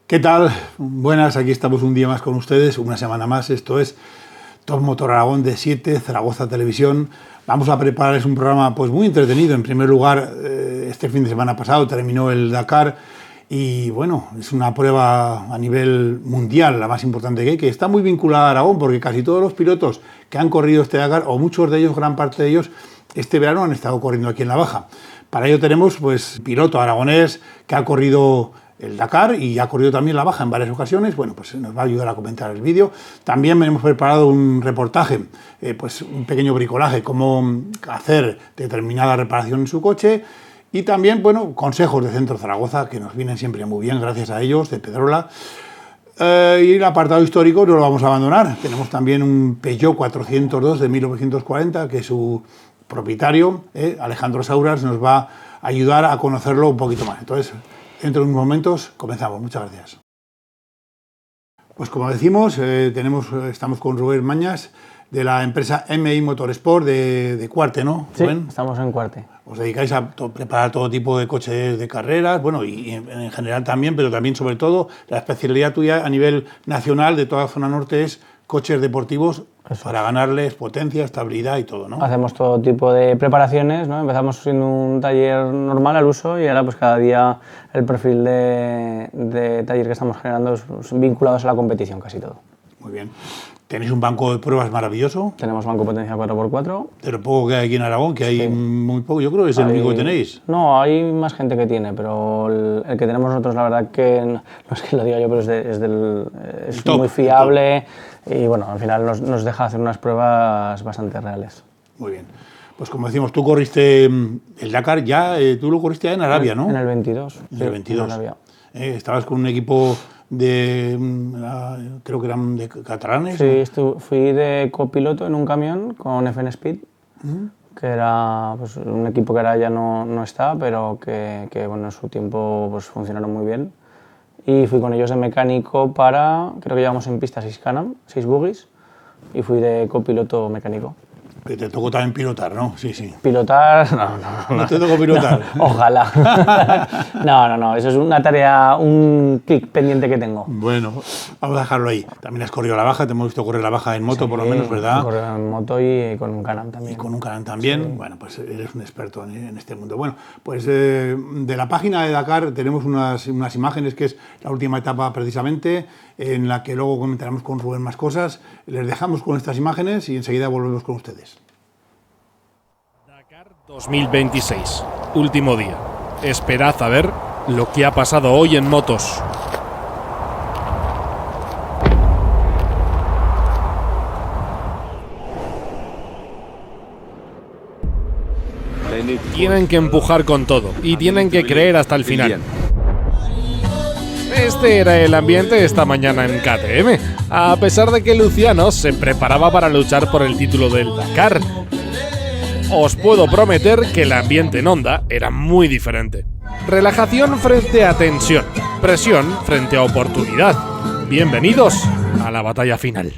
¿Qué tal? Buenas, aquí estamos un día más con ustedes, una semana más. Esto es Top Motor Aragón de 7, Zaragoza Televisión. Vamos a prepararles un programa pues muy entretenido. En primer lugar, este fin de semana pasado terminó el Dakar y bueno, es una prueba a nivel mundial, la más importante que está muy vinculada a Aragón porque casi todos los pilotos que han corrido este Dakar, o muchos de ellos, gran parte de ellos, este verano han estado corriendo aquí en la Baja. Para ello tenemos pues piloto aragonés que ha corrido el Dakar y ha corrido también la Baja en varias ocasiones. Bueno, pues nos va a ayudar a comentar el vídeo. También hemos preparado un reportaje, pues un pequeño bricolaje, cómo hacer determinada reparación en su coche. Y también, bueno, consejos de Centro Zaragoza, que nos vienen siempre muy bien, gracias a ellos, de Pedrola. Y el apartado histórico no lo vamos a abandonar. Tenemos también un Peugeot 402 de 1940, que su propietario, Alejandro Sauras, nos va a ayudar a conocerlo un poquito más. Entonces, dentro de unos momentos comenzamos. Muchas gracias. Pues como decimos, estamos con Rubén Mañas de la empresa MI Motorsport de Cuarte, ¿no? Sí, Rubén, estamos en Cuarte. os dedicáis a preparar todo tipo de coches de carreras, bueno, y en general también, pero también sobre todo la especialidad tuya a nivel nacional de toda la zona norte es coches deportivos. Eso para ganarles potencia, estabilidad y todo, ¿no? Hacemos todo tipo de preparaciones, ¿no? Empezamos siendo un taller normal al uso y ahora pues cada día el perfil de taller que estamos generando es vinculados a la competición casi todo. Muy bien. ¿Tenéis un banco de pruebas maravilloso? Tenemos banco potencia 4x4. De lo poco que hay aquí en Aragón, que hay muy poco, yo creo que es el único que tenéis. No, hay más gente que tiene, pero el que tenemos nosotros, la verdad que no es que lo diga yo, pero es top, muy fiable y bueno, al final nos deja hacer unas pruebas bastante reales. Muy bien. Pues como decimos, tú corriste el Dakar ya, tú lo corriste ya en Arabia, ¿no? En el 22. En el 22. En Arabia. Estabas con un equipo creo que eran de catalanes. Sí, fui de copiloto en un camión con FN Speed, que era pues, un equipo que ahora ya no está, pero que bueno, en su tiempo pues, funcionaron muy bien. Y fui con ellos de mecánico creo que llevamos en pista 6 Can-Am, 6 buggies, y fui de copiloto mecánico. Que te tocó también pilotar, ¿no? Sí, sí. Pilotar, no te tocó pilotar. No, ojalá. No, eso es una tarea, un clic pendiente que tengo. Bueno, vamos a dejarlo ahí. También has corrido la Baja, te hemos visto correr la Baja en moto, sí, por lo menos, ¿verdad? Correr en moto y con un Can-Am también. Y con un Can-Am también. Sí. Bueno, pues eres un experto en este mundo. Bueno, pues de la página de Dakar tenemos unas imágenes, que es la última etapa precisamente, en la que luego comentaremos con Rubén más cosas. Les dejamos con estas imágenes y enseguida volvemos con ustedes. Dakar 2026, último día. Esperad a ver lo que ha pasado hoy en motos. Tienen que empujar con todo y tienen que creer hasta el final. Este era el ambiente esta mañana en KTM, a pesar de que Luciano se preparaba para luchar por el título del Dakar. Os puedo prometer que el ambiente en Honda era muy diferente. Relajación frente a tensión, presión frente a oportunidad. Bienvenidos a la batalla final.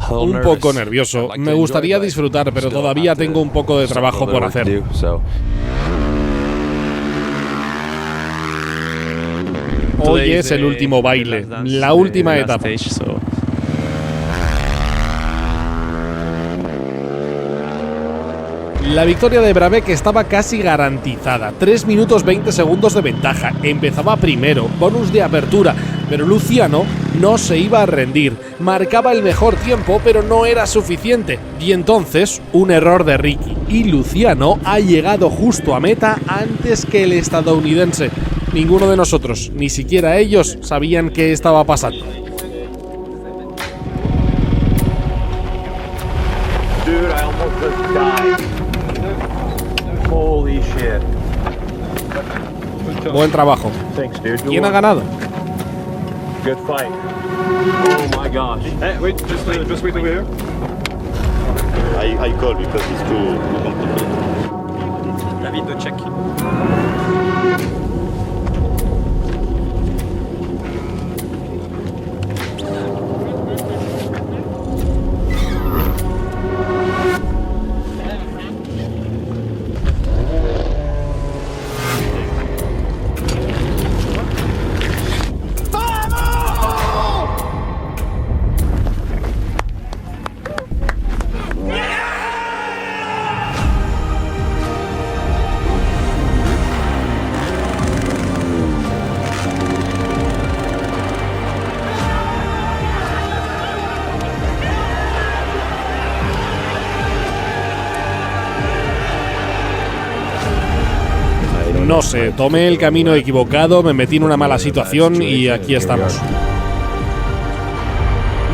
Un poco nervioso, me gustaría disfrutar, pero todavía tengo un poco de trabajo por hacer. Hoy es el último baile, la última etapa. La victoria de Brabec estaba casi garantizada, 3 minutos 20 segundos de ventaja, empezaba primero, bonus de apertura, pero Luciano no se iba a rendir, marcaba el mejor tiempo pero no era suficiente, y entonces un error de Ricky, y Luciano ha llegado justo a meta antes que el estadounidense. Ninguno de nosotros, ni siquiera ellos, sabían qué estaba pasando. Dude, I almost just died. Holy shit. Buen trabajo. Thanks, dude. ¿Quién ha ganado? Good fight. Oh my gosh. Hey, wait, just wait over here. I call because it's too complicated. David, check. No sé, tomé el camino equivocado, me metí en una mala situación y aquí estamos.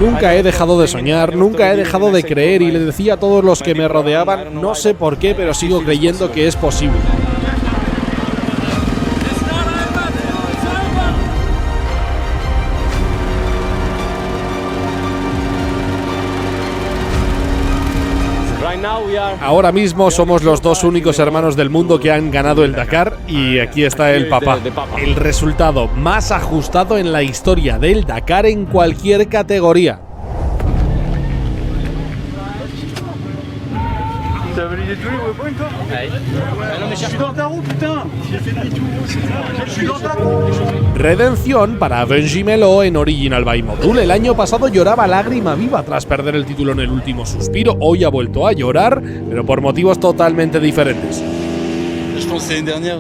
Nunca he dejado de soñar, nunca he dejado de creer y le decía a todos los que me rodeaban, no sé por qué, pero sigo creyendo que es posible. Ahora mismo somos los dos únicos hermanos del mundo que han ganado el Dakar y aquí está el papá. El resultado más ajustado en la historia del Dakar en cualquier categoría. Redención para Benji Meló en Original by Motul. El año pasado lloraba lágrima viva tras perder el título en el último suspiro. Hoy ha vuelto a llorar, pero por motivos totalmente diferentes.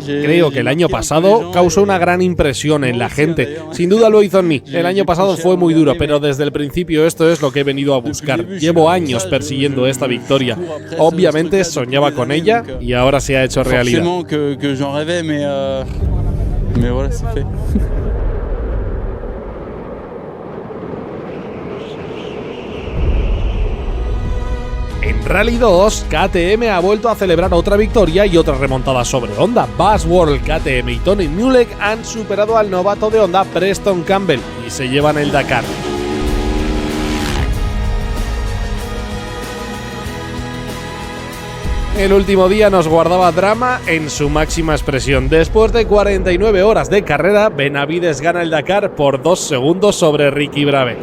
Creo que el año pasado causó una gran impresión en la gente. Sin duda lo hizo en mí. El año pasado fue muy duro, pero desde el principio esto es lo que he venido a buscar. Llevo años persiguiendo esta victoria. Obviamente soñaba con ella y ahora se ha hecho realidad. En Rally 2, KTM ha vuelto a celebrar otra victoria y otra remontada sobre Honda. Buzzworld, KTM y Tony Mulek han superado al novato de Honda, Preston Campbell, y se llevan el Dakar. El último día nos guardaba drama en su máxima expresión. Después de 49 horas de carrera, Benavides gana el Dakar por 2 segundos sobre Ricky Brabec.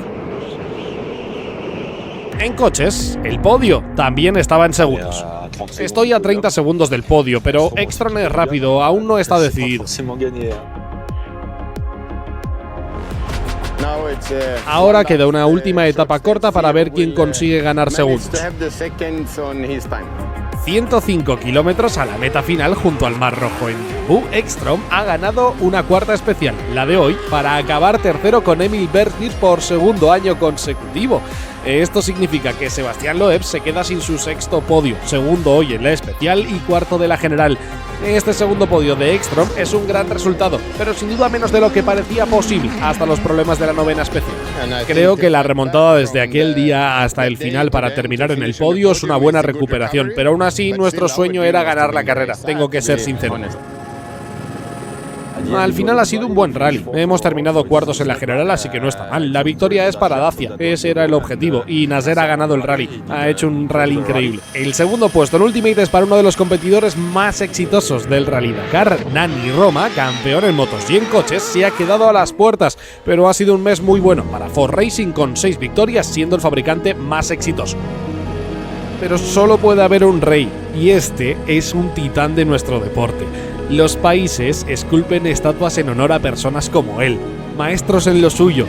En coches, el podio también estaba en segundos. Estoy a 30 segundos del podio, pero Ekstrom es rápido, aún no está decidido. Ahora queda una última etapa corta para ver quién consigue ganar segundos. 105 kilómetros a la meta final junto al Mar Rojo. En Ekstrom ha ganado una cuarta especial, la de hoy, para acabar tercero con Emil Bergis por segundo año consecutivo. Esto significa que Sebastián Loeb se queda sin su sexto podio, segundo hoy en la especial y cuarto de la general. Este segundo podio de Ekstrom es un gran resultado, pero sin duda menos de lo que parecía posible hasta los problemas de la novena especial. Creo que la remontada desde aquel día hasta el final para terminar en el podio es una buena recuperación, pero aún así nuestro sueño era ganar la carrera, tengo que ser sincero. Al final ha sido un buen rally. Hemos terminado cuartos en la general, así que no está mal. La victoria es para Dacia, ese era el objetivo, y Nasser ha ganado el rally. Ha hecho un rally increíble. El segundo puesto en Ultimate es para uno de los competidores más exitosos del Rally Dakar. Nani Roma, campeón en motos y en coches, se ha quedado a las puertas, pero ha sido un mes muy bueno para Ford Racing con 6 victorias, siendo el fabricante más exitoso. Pero solo puede haber un rey, y este es un titán de nuestro deporte. Los países esculpen estatuas en honor a personas como él, maestros en lo suyo,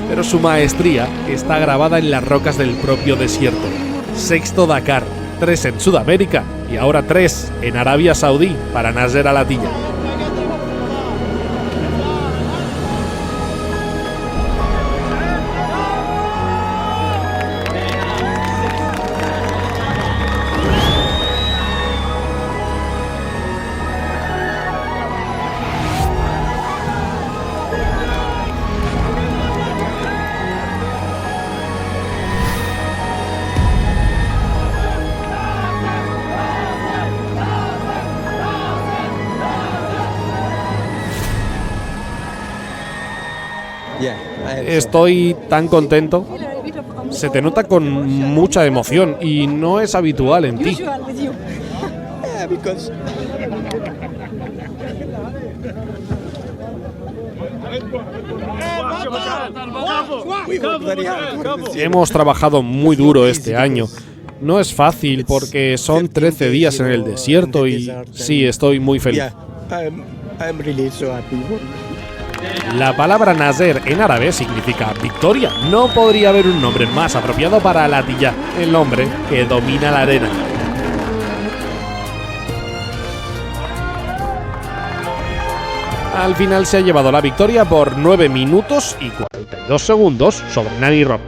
pero su maestría está grabada en las rocas del propio desierto. Sexto Dakar, 3 en Sudamérica y ahora 3 en Arabia Saudí para Nasser Al-Attiyah. Estoy tan contento. Se te nota con mucha emoción y no es habitual en ti. Hemos trabajado muy duro este año. No es fácil porque son 13 días en el desierto y sí, estoy muy feliz. La palabra Nasser en árabe significa victoria. No podría haber un nombre más apropiado para Al-Attiyah, el hombre que domina la arena. Al final se ha llevado la victoria por 9 minutos y 42 segundos sobre Nani Roma.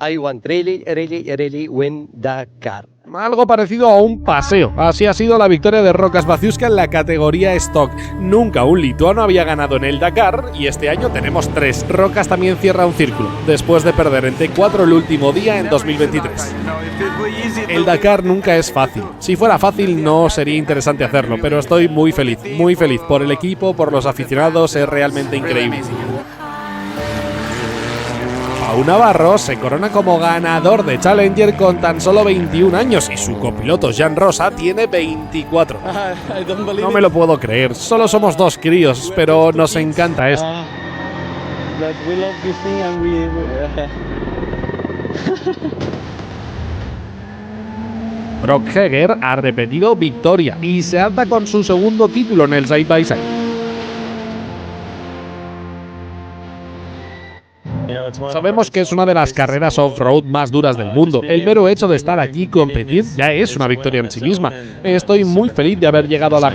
I want really win Dakar. Algo parecido a un paseo. Así ha sido la victoria de Rokas Baciuska en la categoría Stock. Nunca un lituano había ganado en el Dakar y este año tenemos 3. Rokas también cierra un círculo, después de perder en T4 el último día en 2023. El Dakar nunca es fácil. Si fuera fácil no sería interesante hacerlo, pero estoy muy feliz por el equipo, por los aficionados, es realmente increíble. Pau Navarro se corona como ganador de Challenger con tan solo 21 años y su copiloto Jan Rosa tiene 24. No me lo puedo creer, solo somos 2 críos, pero nos encanta esto. Brock Heger ha repetido victoria y se alza con su segundo título en el Side by Side. Sabemos que es una de las carreras off-road más duras del mundo. El mero hecho de estar aquí y competir ya es una victoria en sí misma. Estoy muy feliz de haber llegado a la...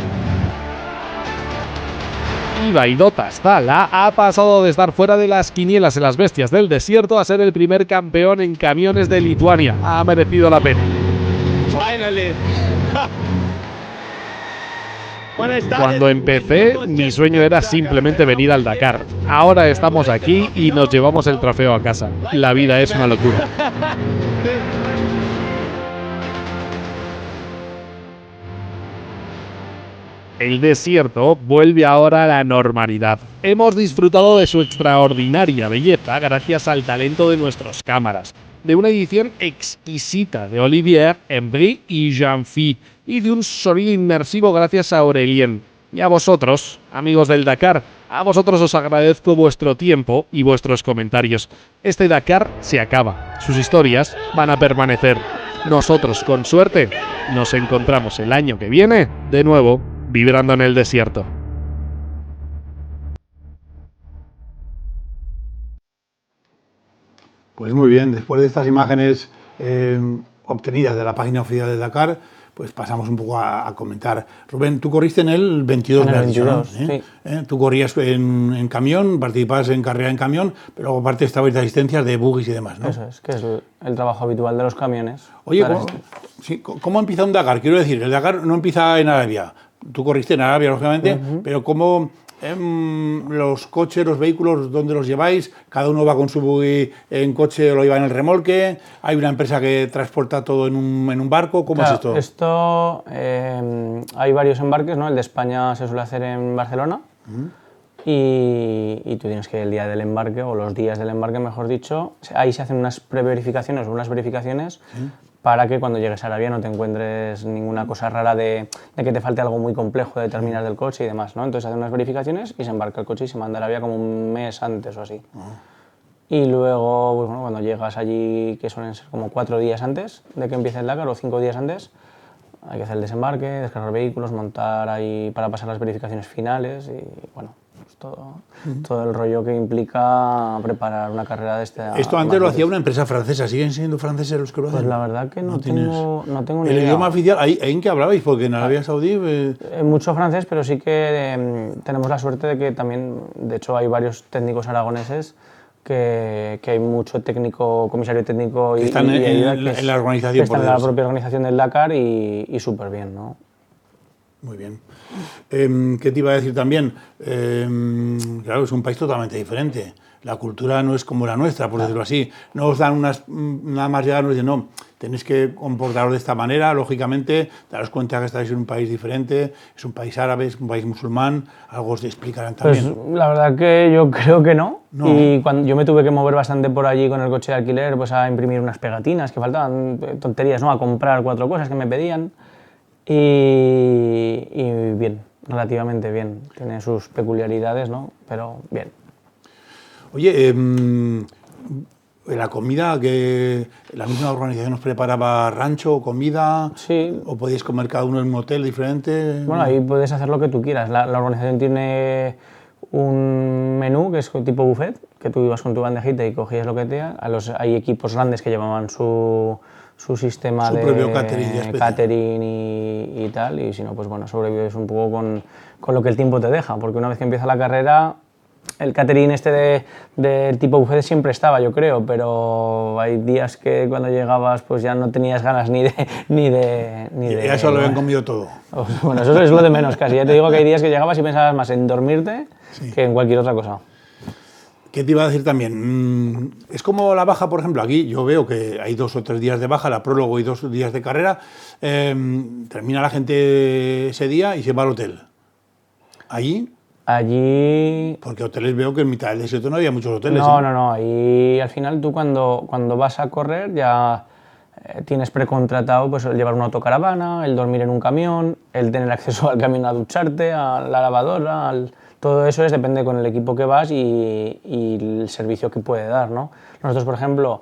Vaidotas Zala ha pasado de estar fuera de las quinielas en las bestias del desierto a ser el primer campeón en camiones de Lituania. Ha merecido la pena. Cuando empecé, mi sueño era simplemente venir al Dakar. Ahora estamos aquí y nos llevamos el trofeo a casa. La vida es una locura. El desierto vuelve ahora a la normalidad. Hemos disfrutado de su extraordinaria belleza gracias al talento de nuestras cámaras, de una edición exquisita de Olivier, Embry y Jean-Phi, y de un sonido inmersivo gracias a Aurelien. Y a vosotros, amigos del Dakar, a vosotros os agradezco vuestro tiempo y vuestros comentarios. Este Dakar se acaba, sus historias van a permanecer. Nosotros, con suerte, nos encontramos el año que viene, de nuevo, vibrando en el desierto. Pues muy bien, después de estas imágenes obtenidas de la página oficial del Dakar, pues pasamos un poco a comentar. Rubén, tú corriste en el 22, en el 22, ¿no? Sí. Tú corrías en camión, participabas en carrera en camión, pero luego aparte estabais de asistencias de buggies y demás, ¿no? Eso es, que es el trabajo habitual de los camiones. Oye, ¿cómo empieza un Dakar? Quiero decir, el Dakar no empieza en Arabia. Tú corriste en Arabia, lógicamente, pero ¿cómo los coches, los vehículos, dónde los lleváis? ¿Cada uno va con su buggy en coche o lo lleva en el remolque? ¿Hay una empresa que transporta todo en un barco? ¿Cómo es esto? Esto, hay varios embarques, ¿no? El de España se suele hacer en Barcelona y tú tienes que el día del embarque, o los días del embarque, mejor dicho, ahí se hacen unas preverificaciones o unas verificaciones para que cuando llegues a Arabia no te encuentres ninguna cosa rara de que te falte algo muy complejo de terminar del coche y demás, ¿no? Entonces hacen unas verificaciones y se embarca el coche y se manda a Arabia como un mes antes o así. Y luego, pues bueno, cuando llegas allí, que suelen ser como 4 días antes de que empiece el Dakar o 5 días antes, hay que hacer el desembarque, descargar vehículos, montar ahí para pasar las verificaciones finales y bueno, pues todo el rollo que implica preparar una carrera de este. Esto antes lo hacía una empresa francesa. ¿Siguen siendo franceses los que lo hacen? Pues la verdad que no tengo ni ¿El idea. idioma oficial? ¿En qué hablabais? Porque en Arabia Saudí... Mucho francés, pero sí que tenemos la suerte de que también, de hecho, hay varios técnicos aragoneses que hay mucho técnico, comisario técnico y están en la organización. Que están en la propia organización del Dakar y súper bien, ¿no? Muy bien. ¿Qué te iba a decir también? Claro, es un país totalmente diferente. La cultura no es como la nuestra, por decirlo así. No os dan nada más llegar, nos dicen, no, tenéis que comportaros de esta manera, lógicamente, daros cuenta que estáis en un país diferente, es un país árabe, es un país musulmán, algo os explicarán también. Pues la verdad que yo creo que no. Y cuando yo me tuve que mover bastante por allí con el coche de alquiler, pues a imprimir unas pegatinas que faltaban, tonterías, ¿no? A comprar 4 cosas que me pedían. Y bien, relativamente bien. Tiene sus peculiaridades, ¿no? Pero bien. Oye, la comida, que la misma organización nos preparaba rancho, comida, sí. ¿O podéis comer cada uno en un hotel diferente? Bueno, ahí puedes hacer lo que tú quieras. La organización tiene un menú que es tipo buffet, que tú ibas con tu bandejita y cogías lo que te da. Hay equipos grandes que llevaban su sistema de catering y tal, y si no, pues bueno, sobrevives un poco con lo que el tiempo te deja, porque una vez que empieza la carrera el catering este del tipo buffet siempre estaba, yo creo, pero hay días que cuando llegabas pues ya no tenías ganas ni de Y eso lo habían comido todo. Bueno, eso es lo de menos casi. Ya te digo que hay días que llegabas y pensabas más en dormirte que en cualquier otra cosa. ¿Qué te iba a decir también? Es como la baja, por ejemplo, aquí yo veo que hay 2 o 3 días de baja, la prólogo y 2 días de carrera, termina la gente ese día y se va al hotel. Allí, porque hoteles veo que en mitad del desierto no había muchos hoteles. No, ahí al final tú cuando vas a correr ya tienes precontratado pues el llevar una autocaravana, el dormir en un camión, el tener acceso al camión a ducharte, a la lavadora, todo eso depende con el equipo que vas y el servicio que puede dar, ¿no? Nosotros, por ejemplo,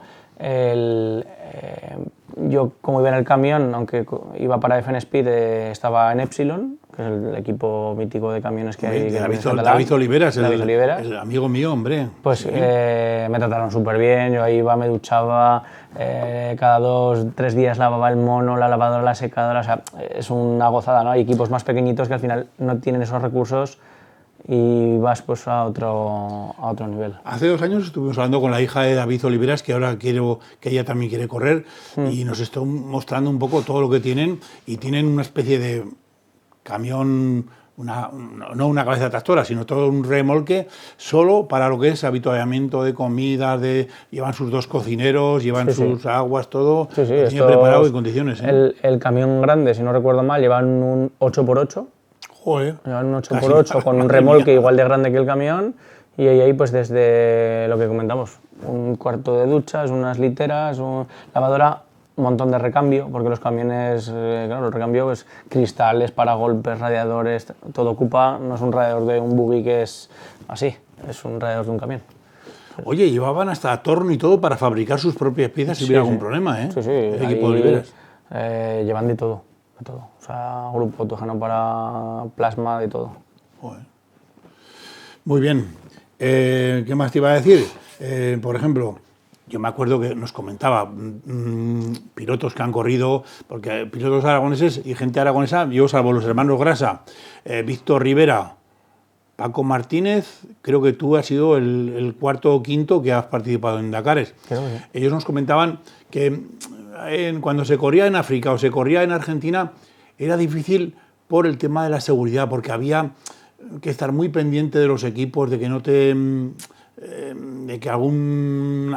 yo como iba en el camión, aunque iba para FN Speed, estaba en Epsilon, que es el equipo mítico de camiones que hay. David Oliveras, el amigo mío, hombre. Pues sí. Me trataron súper bien, yo ahí iba, me duchaba, cada 2 o 3 días lavaba el mono, la lavadora, la secadora, o sea, es una gozada, ¿no? Hay equipos más pequeñitos que al final no tienen esos recursos y vas pues a otro nivel. Hace 2 años estuvimos hablando con la hija de David Oliveras, que ahora quiero que ella también quiere correr, y nos está mostrando un poco todo lo que tienen, y tienen una especie de camión, no una cabeza tractora, sino todo un remolque solo para lo que es avituallamiento de comidas, llevan sus 2 cocineros, llevan sus aguas, todo, lo tienen preparado en condiciones. El camión grande, si no recuerdo mal, llevan un 8x8. Joder. Llevan un 8x8 con un remolque igual de grande que el camión, y ahí pues desde lo que comentamos, un cuarto de duchas, unas literas, lavadora, un montón de recambio, porque los camiones, claro, el recambio es cristales, paragolpes, radiadores, todo ocupa, no es un radiador de un buggy que es así, es un radiador de un camión. Oye, llevaban hasta torno y todo para fabricar sus propias piezas si hubiera algún problema, ¿eh? Sí, el equipo de Oliveras. Llevan de todo. O sea, grupo autógeno para plasma, de todo. Joder. Muy bien. ¿Qué más te iba a decir? Por ejemplo, yo me acuerdo que nos comentaba pilotos que han corrido, porque pilotos aragoneses y gente aragonesa, yo salvo los hermanos Grasa, Víctor Rivera, Paco Martínez, creo que tú has sido el 4º o 5º que has participado en Dakares. Ellos nos comentaban que cuando se corría en África o se corría en Argentina era difícil por el tema de la seguridad, porque había que estar muy pendiente de los equipos, de que no te de que algún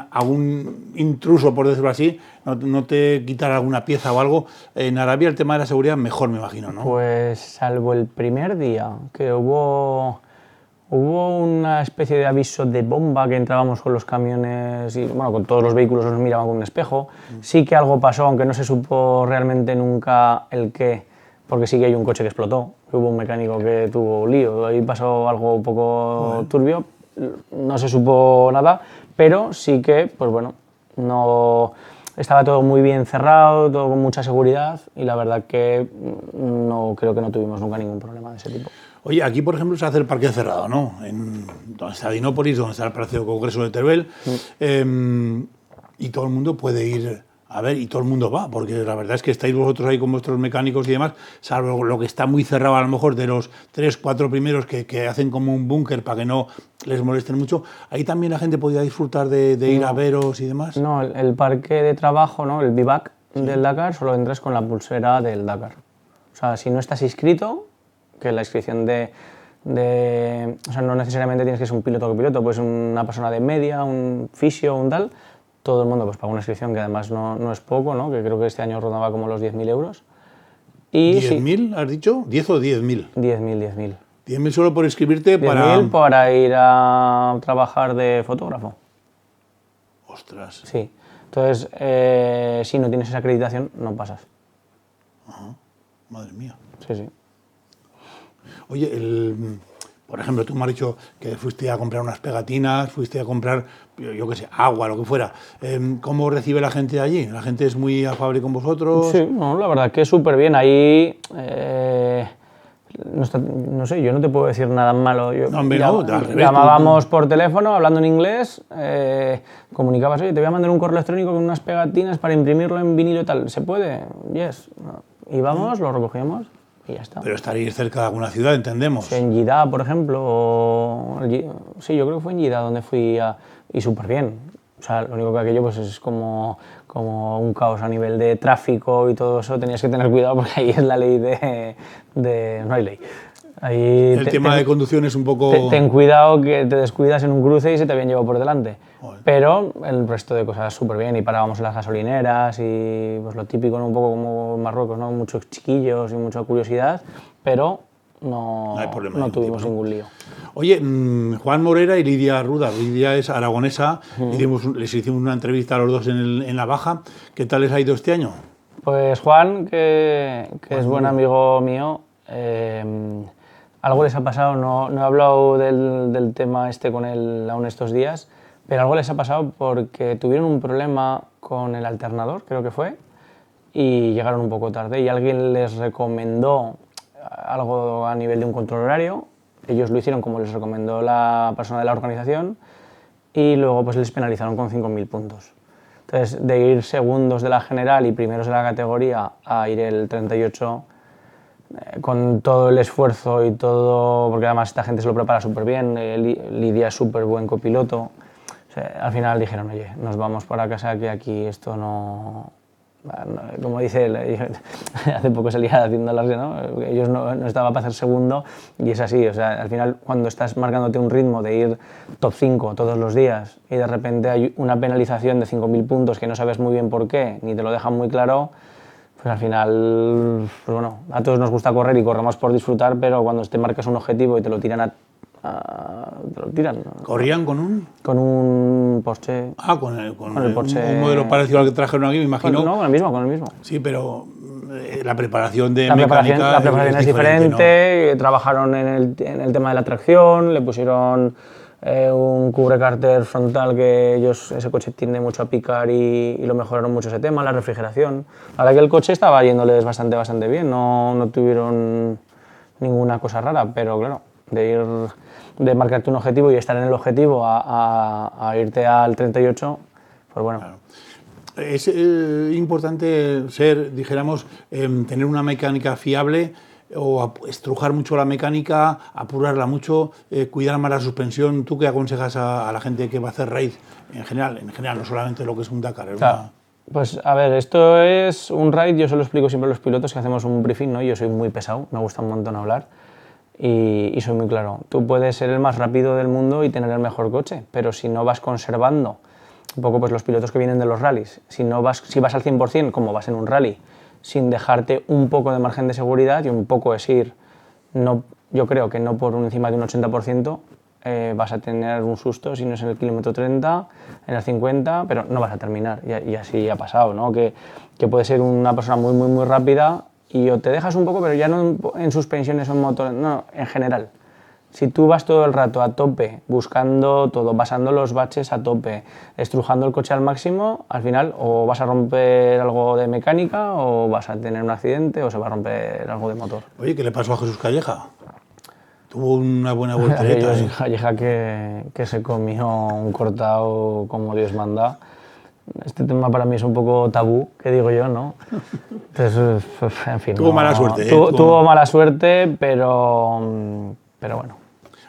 intruso, por decirlo así, no te quitara alguna pieza o algo. En Arabia el tema de la seguridad mejor, me imagino, ¿no? Pues salvo el primer día que hubo una especie de aviso de bomba, que entrábamos con los camiones y bueno, con todos los vehículos nos miraban con un espejo. Sí que algo pasó, aunque no se supo realmente nunca el qué, porque sí que hay un coche que explotó, hubo un mecánico que tuvo lío, ahí pasó algo un poco turbio, no se supo nada, pero sí que, pues bueno, no estaba todo muy bien cerrado, todo con mucha seguridad, y la verdad que creo que no tuvimos nunca ningún problema de ese tipo. Oye, aquí por ejemplo se hace el parque cerrado, ¿no? Donde está Dinópolis, donde está el Palacio de Congreso de Teruel, y todo el mundo puede ir a ver, y todo el mundo va, porque la verdad es que estáis vosotros ahí con vuestros mecánicos y demás, salvo lo que está muy cerrado a lo mejor de los 3 o 4 primeros que hacen como un búnker para que no les molesten mucho. Ahí también la gente podía disfrutar de ir a veros y demás. No, el parque de trabajo, ¿no? El bivac del Dakar, solo entras con la pulsera del Dakar. O sea, si no estás inscrito, que la inscripción o sea, no necesariamente tienes que ser un piloto que piloto, puedes ser una persona de media, un fisio, un tal. Todo el mundo pues paga una inscripción que además no es poco, ¿no? Que creo que este año rondaba como los 10.000 euros. Y ¿10.000 has dicho? ¿10 o 10.000? 10.000. 10.000 solo por inscribirte 10.000 para ir a trabajar de fotógrafo. Ostras. Sí. Entonces, si no tienes esa acreditación, no pasas. Ajá. Madre mía. Sí. Oye, por ejemplo, tú me has dicho que fuiste a comprar unas pegatinas, fuiste a comprar, yo qué sé, agua, lo que fuera. ¿Cómo recibe la gente allí? ¿La gente es muy afable con vosotros? Sí, no, la verdad que súper bien. Ahí, no sé, yo no te puedo decir nada malo. Llamábamos por teléfono, hablando en inglés, comunicabas, oye, te voy a mandar un correo electrónico con unas pegatinas para imprimirlo en vinilo y tal. ¿Se puede? Yes. Íbamos, lo recogíamos. y ya está. Pero estaréis cerca de alguna ciudad, entendemos. En Jeddah, por ejemplo, sí, yo creo que fue en Jeddah donde fui y súper bien. O sea, lo único que aquello pues, es como un caos a nivel de tráfico y todo eso, tenías que tener cuidado porque ahí es la ley no hay ley. Ahí El tema de conducción es un poco... Ten cuidado que te descuidas en un cruce y se te habían llevado por delante. Joder. Pero el resto de cosas súper bien y parábamos en las gasolineras y pues lo típico, ¿no? Un poco como en Marruecos, ¿no? Muchos chiquillos y mucha curiosidad, pero no hay problema, tuvimos ningún lío. Oye, Juan Morera y Lidia Ruda. Lidia es aragonesa, les hicimos una entrevista a los dos en la Baja. ¿Qué tal les ha ido este año? Pues Juan, que es buen amigo mío, algo les ha pasado, no he hablado del tema este con él aún estos días, pero algo les ha pasado porque tuvieron un problema con el alternador, creo que fue, y llegaron un poco tarde y alguien les recomendó algo a nivel de un control horario, ellos lo hicieron como les recomendó la persona de la organización y luego pues les penalizaron con 5.000 puntos. Entonces, de ir segundos de la general y primeros de la categoría a ir el 38, con todo el esfuerzo y todo, porque además esta gente se lo prepara súper bien, Lidia es súper buen copiloto, o sea, al final dijeron, oye, nos vamos para casa que aquí esto no como dice él, hace poco salía haciendo alarde, ¿no? Ellos no estaban para hacer segundo y es así, o sea, al final cuando estás marcándote un ritmo de ir top 5 todos los días y de repente hay una penalización de 5.000 puntos que no sabes muy bien por qué, ni te lo dejan muy claro, pues al final, pues bueno, a todos nos gusta correr y corremos por disfrutar, pero cuando te marcas un objetivo y te lo tiran te lo tiran. ¿Corrían con un...? Con un Porsche. Ah, con el Porsche. Un modelo parecido al que trajeron aquí, me imagino. No, con el mismo. Sí, pero la preparación de la mecánica preparación es diferente, ¿no? Trabajaron en el tema de la tracción, le pusieron un cubrecárter frontal que ese coche tiende mucho a picar y lo mejoraron mucho ese tema, la refrigeración. La verdad que el coche estaba yéndoles bastante bien, no tuvieron ninguna cosa rara, pero claro, de marcarte un objetivo y estar en el objetivo a irte al 38, pues bueno. Claro. Es importante dijéramos, tener una mecánica fiable o estrujar mucho la mecánica, apurarla mucho, cuidar más la suspensión. ¿Tú qué aconsejas a la gente que va a hacer raid en general, no solamente lo que es un Dakar? Claro. Pues a ver, esto es un raid, yo se lo explico siempre a los pilotos que hacemos un briefing, ¿no? Yo soy muy pesado, me gusta un montón hablar. Y soy muy claro, tú puedes ser el más rápido del mundo y tener el mejor coche, pero si no vas conservando, un poco pues los pilotos que vienen de los rallies, si vas al 100%, como vas en un rally, sin dejarte un poco de margen de seguridad y un poco es ir, yo creo que no por encima de un 80%, vas a tener un susto si no es en el kilómetro 30, en el 50, pero no vas a terminar, y así ha pasado, ¿no? Que puede ser una persona muy rápida y o te dejas un poco, pero ya no en suspensiones o en motores, no, en general. Si tú vas todo el rato a tope, buscando todo, basando los baches a tope, estrujando el coche al máximo, al final o vas a romper algo de mecánica o vas a tener un accidente o se va a romper algo de motor. Oye, ¿qué le pasó a Jesús Calleja? Tuvo una buena voltereta. Calleja que se comió un cortado como Dios manda. Este tema para mí es un poco tabú, que digo yo, ¿no? Entonces, en fin. Tuvo mala suerte. Tuvo mala suerte, pero bueno.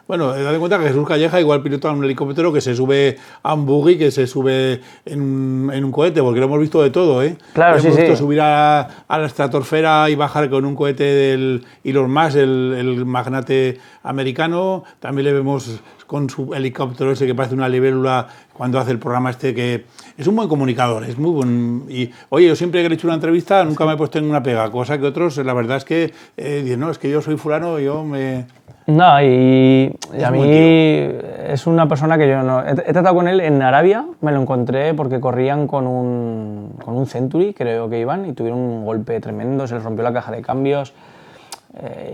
Bueno, date cuenta que Jesús Calleja igual pilota un helicóptero que se sube a un buggy, que se sube en un cohete, porque lo hemos visto de todo, ¿eh? Claro, sí. Hemos visto subir a la estratosfera y bajar con un cohete del Elon Musk, el magnate americano. También le vemos con su helicóptero ese que parece una libélula cuando hace el programa este, que es un buen comunicador, es muy buen. Y oye, yo siempre que le he hecho una entrevista nunca me he puesto en una pega, cosa que otros, la verdad es que dicen, no, es que yo soy fulano, yo me... No, y a mí es una persona que yo no... He tratado con él en Arabia, me lo encontré porque corrían con un Century, creo que iban, y tuvieron un golpe tremendo, se les rompió la caja de cambios,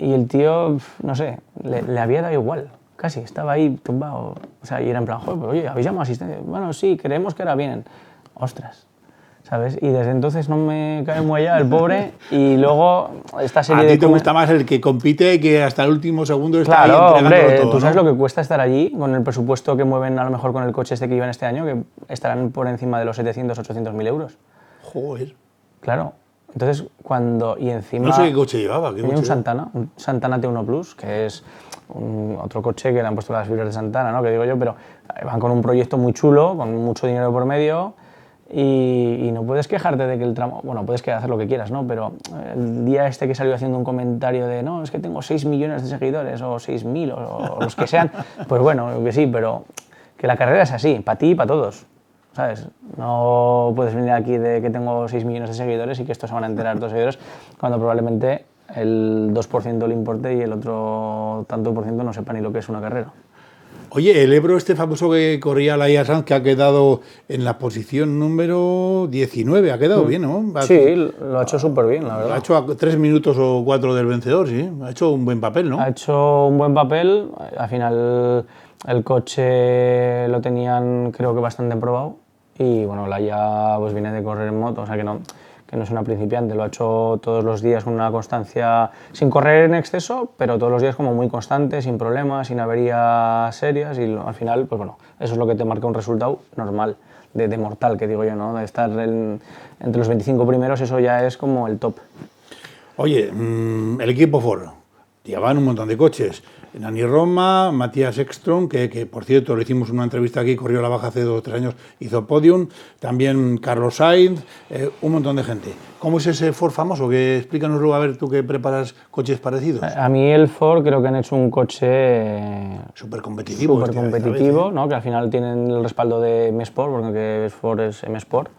y el tío, no sé, le había dado igual, casi, estaba ahí tumbado, o sea, y era en plan, joder, oye, ¿habéis llamado asistente? Bueno, sí, creemos que ahora vienen. Ostras, ¿sabes? Y desde entonces no me cae muy allá el pobre, y luego esta serie de... ¿A ti te gusta más el que compite que hasta el último segundo está claro, ahí entregándolo hombre, todo? tú sabes ¿no? lo que cuesta estar allí con el presupuesto que mueven a lo mejor con el coche este que iban este año, que estarán por encima de los 700, 800.000 euros. Joder. Claro, Entonces, cuando... Y encima... No sé qué coche llevaba. ¿Qué Tenía coche un Santana T1 Plus, que es otro coche que le han puesto las fibras de Santana, ¿no? Que digo yo, pero van con un proyecto muy chulo, con mucho dinero por medio, y no puedes quejarte de que el tramo... Bueno, puedes hacer lo que quieras, ¿no? Pero el día este que salió haciendo un comentario de no, es que tengo 6 millones de seguidores, o 6.000, o los que sean, pues bueno, que sí, pero que la carrera es así, para ti y para todos. ¿Sabes? No puedes venir aquí de que tengo 6 millones de seguidores y que estos se van a enterar todos seguidores cuando probablemente el 2% le importe y el otro tanto por ciento no sepa ni lo que es una carrera. Oye, el Ebro este famoso que corría la IA Sanz, que ha quedado en la posición número 19, ha quedado bien, ¿no? Sí, lo ha hecho súper bien, la verdad. Ha hecho a 3 minutos o 4 del vencedor, sí. Ha hecho un buen papel, ¿no? Ha hecho un buen papel, al final el coche lo tenían creo que bastante probado y bueno, la IA pues viene de correr en moto, o sea que no es una principiante, lo ha hecho todos los días con una constancia, sin correr en exceso, pero todos los días como muy constante, sin problemas, sin averías serias y al final, pues bueno, eso es lo que te marca un resultado normal, de mortal, que digo yo, ¿no? De estar entre los 25 primeros, eso ya es como el top. Oye, el equipo Ford, llevaban un montón de coches. Nani Roma, Matías Ekström, que por cierto le hicimos una entrevista aquí, corrió la baja hace 2 o 3 años, hizo podium, también Carlos Sainz, un montón de gente. ¿Cómo es ese Ford famoso? Explícanoslo, a ver, tú que preparas coches parecidos. A mí el Ford creo que han hecho un coche súper competitivo. Súper competitivo, ¿no? Que al final tienen el respaldo de M-Sport, porque Ford es M-Sport.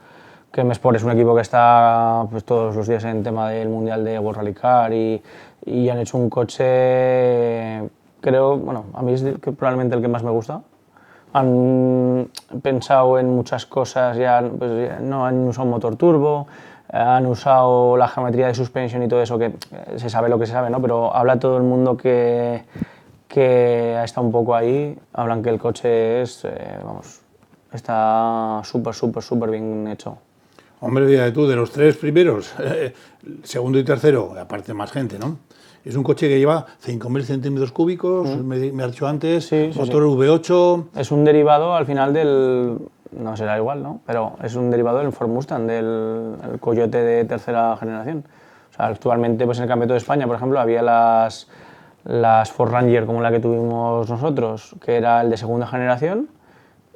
Que M-Sport es un equipo que está pues, todos los días en tema del Mundial de World Rally Car y han hecho un coche, creo, bueno, a mí es probablemente el que más me gusta. Han pensado en muchas cosas, no han usado un motor turbo, han usado la geometría de suspensión y todo eso, que se sabe lo que se sabe, ¿no? Pero habla todo el mundo que ha estado un poco ahí, hablan que el coche está súper bien hecho. Hombre, fíjate tú, de los 3 primeros, segundo y tercero, aparte más gente, ¿no? Es un coche que lleva 5.000 centímetros cúbicos, me ha dicho antes, motor V8... Es un derivado al final del... No será igual, ¿no? Pero es un derivado del Ford Mustang, del Coyote de tercera generación. O sea, actualmente pues en el Campeonato de España, por ejemplo, había las Ford Ranger como la que tuvimos nosotros, que era el de segunda generación,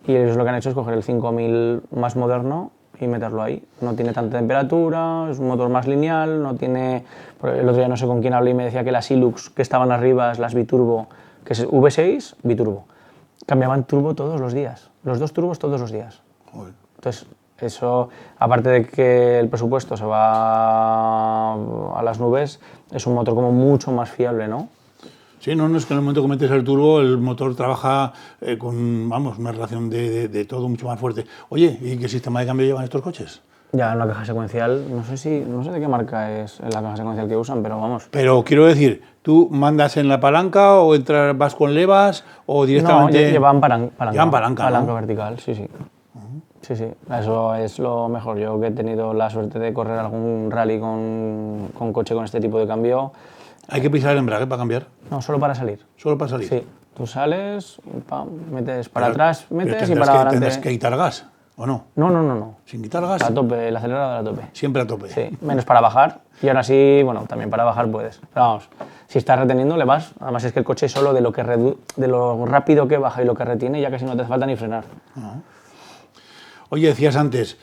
y ellos lo que han hecho es coger el 5000 más moderno y meterlo ahí. No tiene tanta temperatura, es un motor más lineal, no tiene... El otro día no sé con quién hablé y me decía que las Hilux que estaban arriba, las biturbo, que es V6, biturbo, cambiaban turbo todos los días, los 2 turbos todos los días. Joder. Entonces, eso, aparte de que el presupuesto se va a las nubes, es un motor como mucho más fiable, ¿no? Sí, no, es que en el momento que metes el turbo, el motor trabaja con, vamos, una relación de todo mucho más fuerte. Oye, ¿y qué sistema de cambio llevan estos coches? Ya en la caja secuencial, no sé de qué marca es la caja secuencial que usan, pero vamos. Pero quiero decir, ¿tú mandas en la palanca o vas con levas o directamente...? No, llevan palanca. Llevan palanca, Palanca ¿no? vertical, sí. Sí, eso es lo mejor. Yo que he tenido la suerte de correr algún rally con coche con este tipo de cambio... ¿Hay que pisar el embrague para cambiar? No, solo para salir. ¿Solo para salir? Sí. Tú sales, metes para atrás, metes y pero para adelante. ¿Tendrás que quitar gas o no? No. ¿Sin quitar gas? A tope, el acelerador a tope. Siempre a tope. Sí, menos para bajar. Y aún así, bueno, también para bajar puedes. Pero vamos, si estás reteniendo, le vas. Además es que el coche solo de lo rápido que baja y lo que retiene, ya casi no te hace falta ni frenar. Oye, decías antes,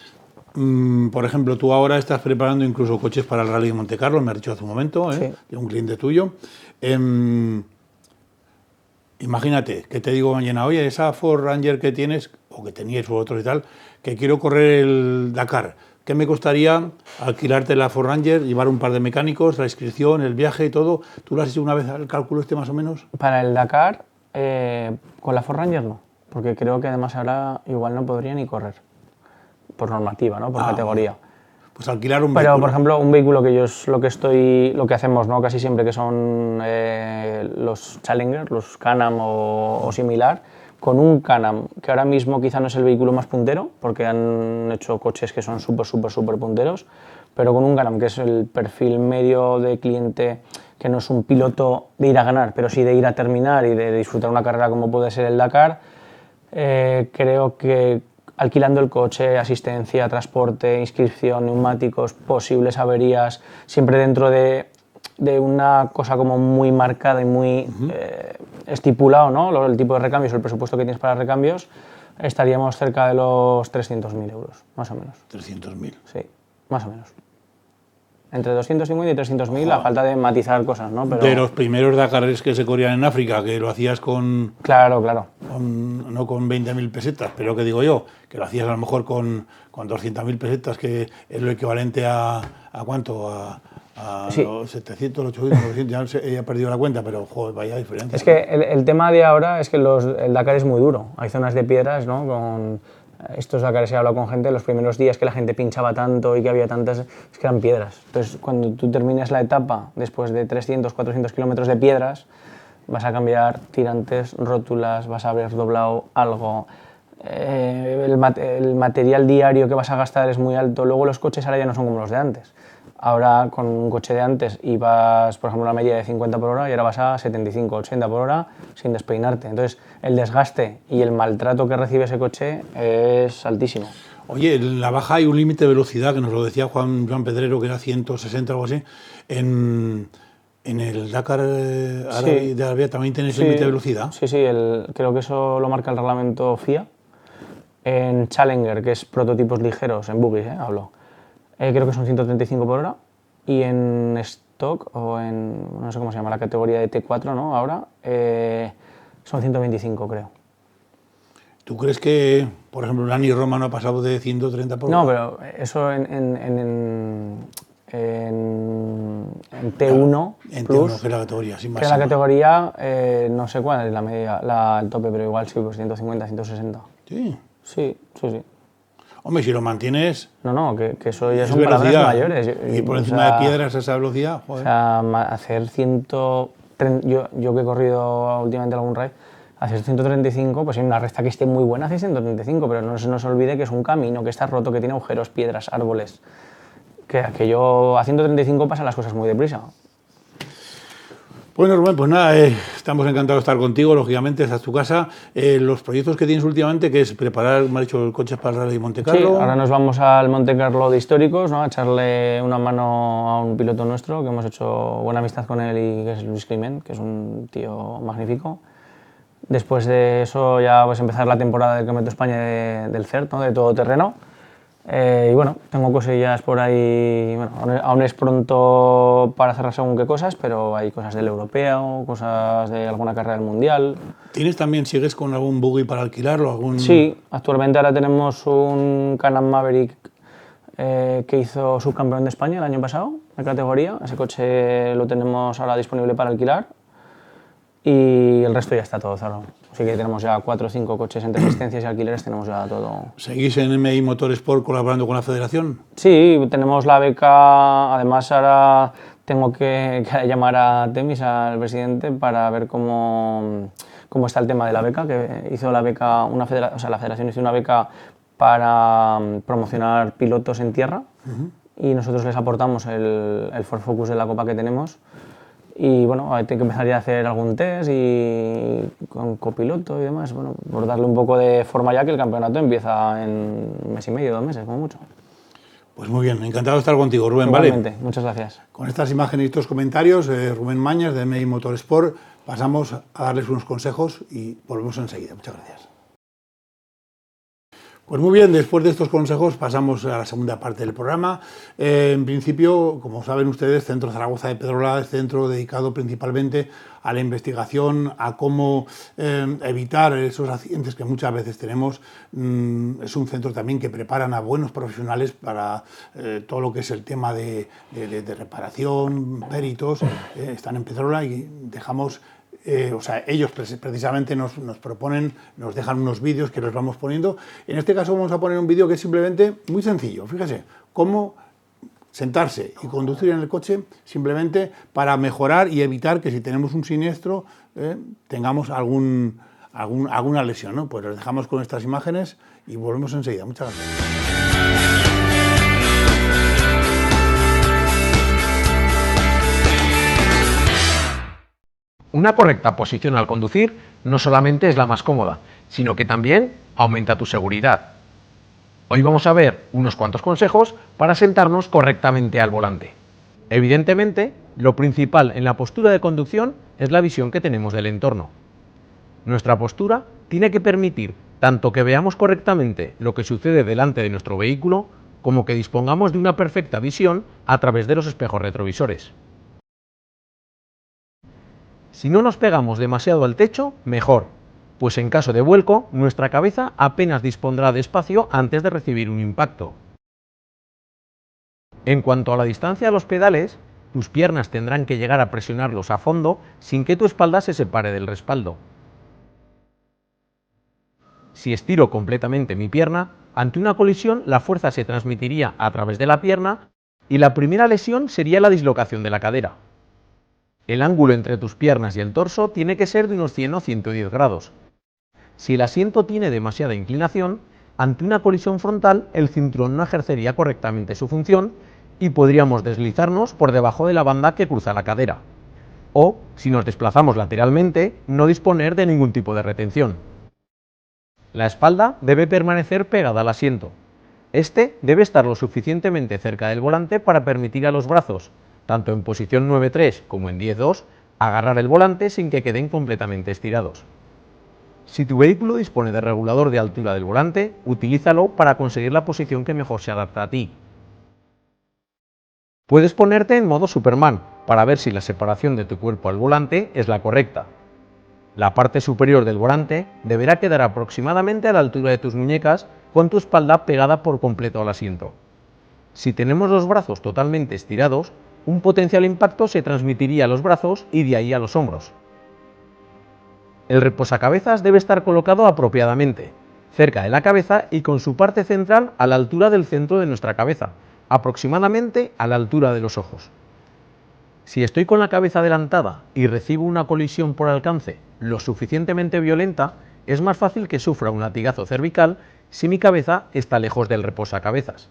por ejemplo, tú ahora estás preparando incluso coches para el Rally de Monte Carlo, me has dicho hace un momento, Sí. de un cliente tuyo. Imagínate que te digo mañana, oye, esa Ford Ranger que tienes, o que teníais vosotros y tal, que quiero correr el Dakar, ¿qué me costaría alquilarte la Ford Ranger, llevar un par de mecánicos, la inscripción, el viaje y todo? ¿Tú lo has hecho una vez el cálculo este más o menos? Para el Dakar, con la Ford Ranger no, porque creo que además ahora igual no podría ni correr, por normativa, ¿no? Por categoría. Pues alquilar un Pero, vehículo. por ejemplo, un vehículo que yo es lo que hacemos, ¿no? Casi siempre, que son los Challenger, los Can-Am o similar, con un Can-Am, que ahora mismo quizá no es el vehículo más puntero, porque han hecho coches que son súper punteros, pero con un Can-Am, que es el perfil medio de cliente, que no es un piloto de ir a ganar, pero sí de ir a terminar y de disfrutar una carrera como puede ser el Dakar, creo que alquilando el coche, asistencia, transporte, inscripción, neumáticos, posibles averías, siempre dentro de una cosa como muy marcada y muy estipulado, ¿no? El tipo de recambios, el presupuesto que tienes para recambios, estaríamos cerca de los 300.000 euros, más o menos. 300.000. Sí, más o menos. Entre 250 y 300.000 a falta de matizar cosas, ¿no? Pero... De los primeros Dakares que se corrían en África, que lo hacías con... Claro. no con 20.000 pesetas, pero que digo yo, que lo hacías a lo mejor con 200.000 pesetas, que es lo equivalente a ¿cuánto? A Sí. los 700, 800, 900, ya no sé, he perdido la cuenta, pero joder, vaya diferencia. Es que el tema de ahora es que el Dakar es muy duro. Hay zonas de piedras, ¿no? Con estos Dakares, he hablado con gente, los primeros días que la gente pinchaba tanto y que había tantas, es que eran piedras. Entonces, cuando tú termines la etapa, después de 300, 400 kilómetros de piedras, vas a cambiar tirantes, rótulas, vas a haber doblado algo. El material diario que vas a gastar es muy alto. Luego los coches ahora ya no son como los de antes. Ahora con un coche de antes ibas, por ejemplo, a una media de 50 por hora y ahora vas a 75, 80 por hora sin despeinarte. Entonces, el desgaste y el maltrato que recibe ese coche es altísimo. Oye, en la baja hay un límite de velocidad, que nos lo decía Juan Pedrero, que era 160 o algo así. En el Dakar de Arabia también tienes límite de velocidad. Sí, creo que eso lo marca el reglamento FIA. En Challenger, que es prototipos ligeros, en buggies, hablo. Creo que son 135 por hora, y en stock, o en, no sé cómo se llama, la categoría de T4, ¿no? Ahora, son 125, creo. ¿Tú crees que, por ejemplo, Lani Roma no ha pasado de 130 por hora? No, pero eso en T1 en Plus, T1, que es la categoría, sin más. que es la categoría, no sé cuál es la media, el tope, pero igual sí, pues 150, 160. Sí. Sí. Hombre, si lo mantienes... No, que eso ya es son palabras velocidad, mayores. Y por encima de piedras a esa velocidad, O joder. sea, hacer 130... Yo que he corrido últimamente algún raid, hacer 135, pues en una recta que esté muy buena, hace 135, pero no se nos olvide que es un camino, que está roto, que tiene agujeros, piedras, árboles. Que yo a 135 pasan las cosas muy deprisa. Bueno, Rubén, pues nada, estamos encantados de estar contigo, lógicamente, esta es tu casa. Los proyectos que tienes últimamente, que es preparar, me ha dicho, coches para el Rally Monte Carlo. Sí, ahora nos vamos al Monte Carlo de históricos, ¿no? A echarle una mano a un piloto nuestro, que hemos hecho buena amistad con él, y que es Luis Climent, que es un tío magnífico. Después de eso ya pues empezar la temporada del Campeonato de España del CERT, ¿no? De todoterreno. Y bueno, tengo cosillas por ahí, bueno, aún es pronto para cerrar según qué cosas, pero hay cosas del europeo, cosas de alguna carrera del mundial. ¿Tienes también, sigues con algún buggy para alquilarlo? Sí, actualmente ahora tenemos un Can-Am Maverick que hizo subcampeón de España el año pasado, de categoría. Ese coche lo tenemos ahora disponible para alquilar y el resto ya está todo cerrado. Así que tenemos ya 4 o 5 coches entre asistencias y alquileres, tenemos ya todo. ¿Seguís en MI Motorsport colaborando con la federación? Sí, tenemos la beca, además ahora tengo que llamar a Temis, al presidente, para ver cómo está el tema de la beca, que hizo la beca, la federación hizo una beca para promocionar pilotos en tierra, y nosotros les aportamos el Ford Focus de la Copa que tenemos. Y bueno, hay que empezar ya a hacer algún test y con copiloto y demás, bueno, por darle un poco de forma ya, que el campeonato empieza en 1 mes y medio, 2 meses, como mucho. Pues muy bien, encantado de estar contigo, Rubén. Igualmente, ¿vale? Muchas gracias. Con estas imágenes y estos comentarios, Rubén Mañas de MI Motorsport, pasamos a darles unos consejos y volvemos enseguida. Muchas gracias. Pues muy bien, después de estos consejos pasamos a la segunda parte del programa. En principio, como saben ustedes, Centro Zaragoza de Pedrola es centro dedicado principalmente a la investigación, a cómo evitar esos accidentes que muchas veces tenemos. Es un centro también que preparan a buenos profesionales para todo lo que es el tema de reparación, peritos. Están en Pedrola y dejamos... ellos precisamente nos proponen, nos dejan unos vídeos que los vamos poniendo. En este caso vamos a poner un vídeo que es simplemente muy sencillo. Fíjese, cómo sentarse y conducir en el coche simplemente para mejorar y evitar que si tenemos un siniestro tengamos alguna lesión, ¿no? Pues los dejamos con estas imágenes y volvemos enseguida. Muchas gracias. Una correcta posición al conducir no solamente es la más cómoda, sino que también aumenta tu seguridad. Hoy vamos a ver unos cuantos consejos para sentarnos correctamente al volante. Evidentemente, lo principal en la postura de conducción es la visión que tenemos del entorno. Nuestra postura tiene que permitir tanto que veamos correctamente lo que sucede delante de nuestro vehículo, como que dispongamos de una perfecta visión a través de los espejos retrovisores. Si no nos pegamos demasiado al techo, mejor, pues en caso de vuelco, nuestra cabeza apenas dispondrá de espacio antes de recibir un impacto. En cuanto a la distancia de los pedales, tus piernas tendrán que llegar a presionarlos a fondo sin que tu espalda se separe del respaldo. Si estiro completamente mi pierna, ante una colisión la fuerza se transmitiría a través de la pierna y la primera lesión sería la dislocación de la cadera. El ángulo entre tus piernas y el torso tiene que ser de unos 100 o 110 grados. Si el asiento tiene demasiada inclinación, ante una colisión frontal el cinturón no ejercería correctamente su función y podríamos deslizarnos por debajo de la banda que cruza la cadera. O, si nos desplazamos lateralmente, no disponer de ningún tipo de retención. La espalda debe permanecer pegada al asiento. Este debe estar lo suficientemente cerca del volante para permitir a los brazos, tanto en posición 9-3 como en 10-2, agarrar el volante sin que queden completamente estirados. Si tu vehículo dispone de regulador de altura del volante, utilízalo para conseguir la posición que mejor se adapta a ti. Puedes ponerte en modo Superman para ver si la separación de tu cuerpo al volante es la correcta. La parte superior del volante deberá quedar aproximadamente a la altura de tus muñecas con tu espalda pegada por completo al asiento. Si tenemos los brazos totalmente estirados, un potencial impacto se transmitiría a los brazos y de ahí a los hombros. El reposacabezas debe estar colocado apropiadamente, cerca de la cabeza y con su parte central a la altura del centro de nuestra cabeza, aproximadamente a la altura de los ojos. Si estoy con la cabeza adelantada y recibo una colisión por alcance lo suficientemente violenta, es más fácil que sufra un latigazo cervical si mi cabeza está lejos del reposacabezas.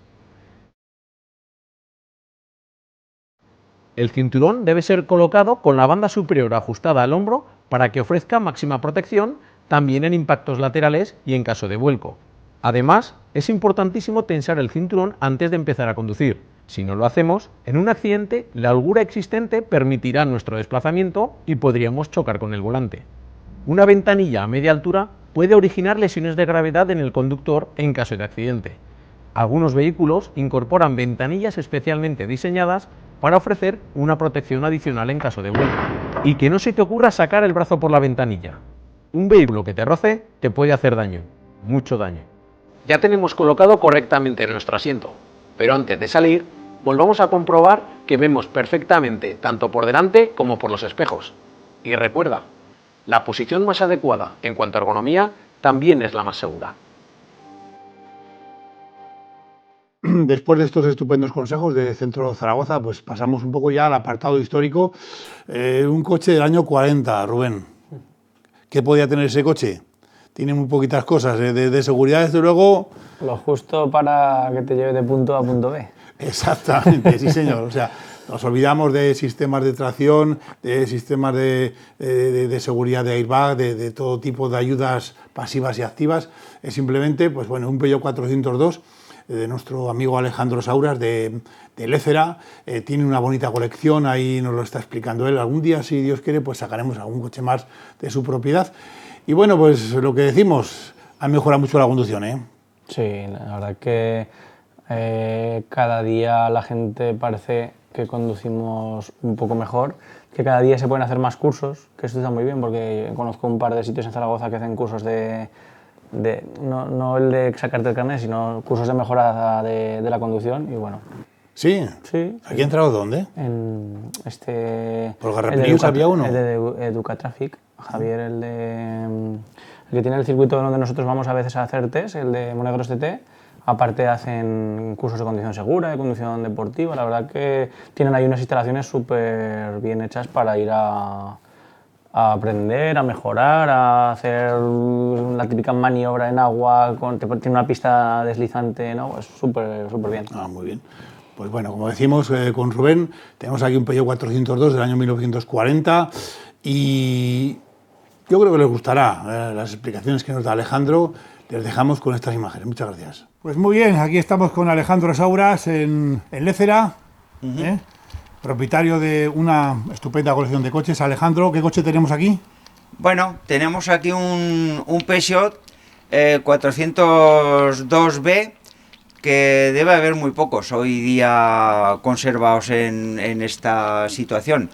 El cinturón debe ser colocado con la banda superior ajustada al hombro para que ofrezca máxima protección también en impactos laterales y en caso de vuelco. Además, es importantísimo tensar el cinturón antes de empezar a conducir. Si no lo hacemos, en un accidente la holgura existente permitirá nuestro desplazamiento y podríamos chocar con el volante. Una ventanilla a media altura puede originar lesiones de gravedad en el conductor en caso de accidente. Algunos vehículos incorporan ventanillas especialmente diseñadas para ofrecer una protección adicional en caso de vuelco. Y que no se te ocurra sacar el brazo por la ventanilla. Un vehículo que te roce te puede hacer daño, mucho daño. Ya tenemos colocado correctamente nuestro asiento, pero antes de salir, volvamos a comprobar que vemos perfectamente tanto por delante como por los espejos. Y recuerda, la posición más adecuada en cuanto a ergonomía también es la más segura. Después de estos estupendos consejos de Centro Zaragoza, pues pasamos un poco ya al apartado histórico. Un coche del año 40, Rubén. ¿Qué podía tener ese coche? Tiene muy poquitas cosas. De seguridad, desde luego... Lo justo para que te lleve de punto A a punto B. Exactamente, sí señor. O sea, nos olvidamos de sistemas de tracción, de sistemas de seguridad de airbag, de todo tipo de ayudas pasivas y activas. Es simplemente, pues bueno, un Peugeot 402 de nuestro amigo Alejandro Sauras de Lécera. Tiene una bonita colección, ahí nos lo está explicando él. Algún día, si Dios quiere, pues sacaremos algún coche más de su propiedad. Y bueno, pues lo que decimos, ha mejorado mucho la conducción, ¿eh? Sí, la verdad que cada día la gente parece que conducimos un poco mejor, que cada día se pueden hacer más cursos, que esto está muy bien porque conozco un par de sitios en Zaragoza que hacen cursos no el de sacarte el carnet, sino cursos de mejora de la conducción y bueno. ¿Sí? Sí. ¿Aquí ha entrado dónde? En este... ¿Por Garrapiños había uno? El de Educatraffic, Javier, el que tiene el circuito donde nosotros vamos a veces a hacer test, el de Monegros TT. Aparte hacen cursos de conducción segura, de conducción deportiva. La verdad que tienen ahí unas instalaciones súper bien hechas para ir a aprender, a mejorar, a hacer la típica maniobra en agua, tiene una pista deslizante, ¿no? Es súper bien. Ah, muy bien. Pues bueno, como decimos con Rubén, tenemos aquí un Peugeot 402 del año 1940 y yo creo que les gustará las explicaciones que nos da Alejandro. Les dejamos con estas imágenes. Muchas gracias. Pues muy bien, aquí estamos con Alejandro Sauras en Lécera, propietario de una estupenda colección de coches. Alejandro, ¿qué coche tenemos aquí? Bueno, tenemos aquí un Peugeot 402B, que debe haber muy pocos hoy día conservados en esta situación.